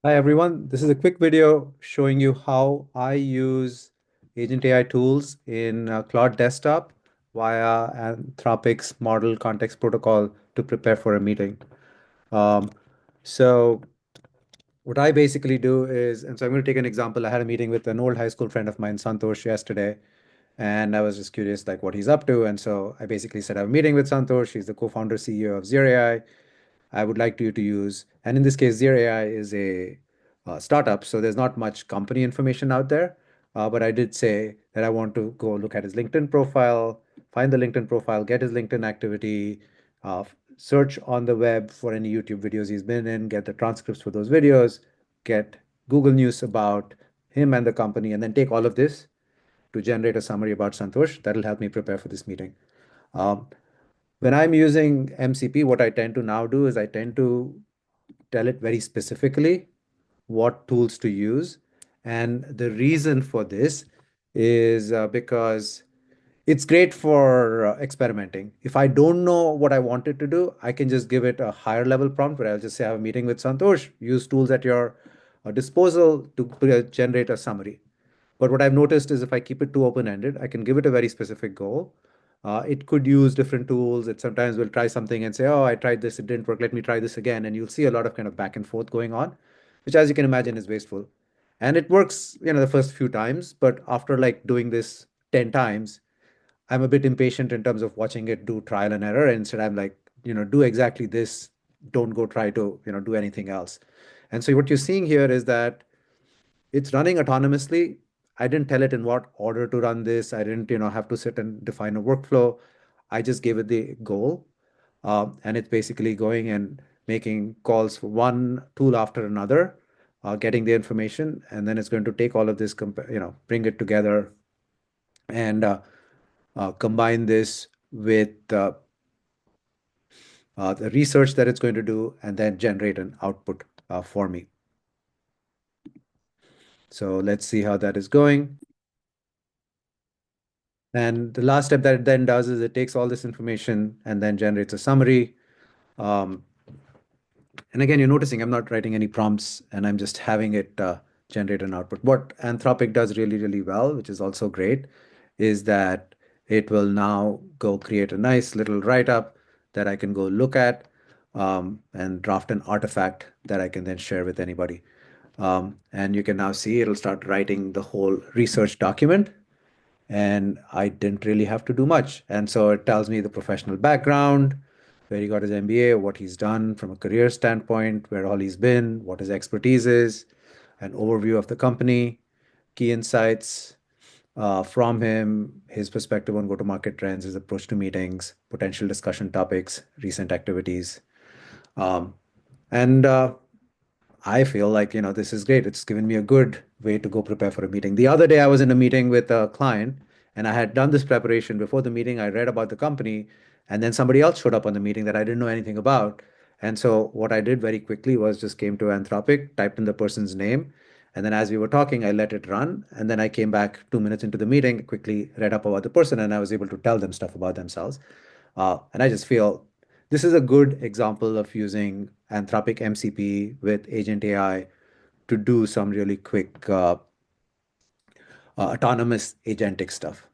Hi everyone, this is a quick video showing you how I use agent AI tools in Cloud Desktop via Anthropic's Model Context Protocol to prepare for a meeting. Um, so what I basically do is, and so I'm going to take an example. I had a meeting with an old high school friend of mine, Santos, yesterday, and I was just curious like what he's up to. And so I basically said I have a meeting with Santos. He's the co-founder CEO of Zuri. I would like you to use, and in this case, Zero AI is a startup, so there's not much company information out there. But I did say that I want to go look at his LinkedIn profile, find the LinkedIn profile, get his LinkedIn activity, search on the web for any YouTube videos he's been in, get the transcripts for those videos, get Google News about him and the company, and then take all of this to generate a summary about Santosh. That'll help me prepare for this meeting. Um, when I'm using MCP, what I tend to now do is I tend to tell it very specifically what tools to use. And the reason for this is because it's great for experimenting. If I don't know what I want it to do, I can just give it a higher level prompt where I'll just say, I have a meeting with Santosh, use tools at your disposal to generate a summary. But what I've noticed is if I keep it too open-ended, I can give it a very specific goal. It could use different tools. It sometimes will try something and say, oh, I tried this, it didn't work. Let me try this again. And you'll see a lot of kind of back and forth going on, which as you can imagine is wasteful. And it works, the first few times, but after like doing this 10 times, I'm a bit impatient in terms of watching it do trial and error. And instead, I'm like, do exactly this. Don't go try to, do anything else. And so what you're seeing here is that it's running autonomously. I didn't tell it in what order to run this. I didn't, have to sit and define a workflow. I just gave it the goal, and it's basically going and making calls for one tool after another, getting the information, and then it's going to take all of this, bring it together and combine this with the research that it's going to do, and then generate an output for me. So let's see how that is going. And the last step that it then does is it takes all this information and then generates a summary. Um, and again, you're noticing I'm not writing any prompts and I'm just having it generate an output. What Anthropic does really, really well, which is also great, is that it will now go create a nice little write-up that I can go look at and draft an artifact that I can then share with anybody. And you can now see it'll start writing the whole research document and I didn't really have to do much. And so it tells me the professional background, where he got his MBA, what he's done from a career standpoint, where all he's been, what his expertise is, an overview of the company, key insights from him, his perspective on go-to-market trends, his approach to meetings, potential discussion topics, recent activities. Um, and I feel like, this is great. It's given me a good way to go prepare for a meeting. The other day, I was in a meeting with a client and I had done this preparation before the meeting. I read about the company and then somebody else showed up on the meeting that I didn't know anything about. And so what I did very quickly was just came to Anthropic, typed in the person's name. And then as we were talking, I let it run. And then I came back 2 minutes into the meeting, quickly read up about the person, and I was able to tell them stuff about themselves. And I just feel this is a good example of using Anthropic MCP with agent AI to do some really quick autonomous agentic stuff.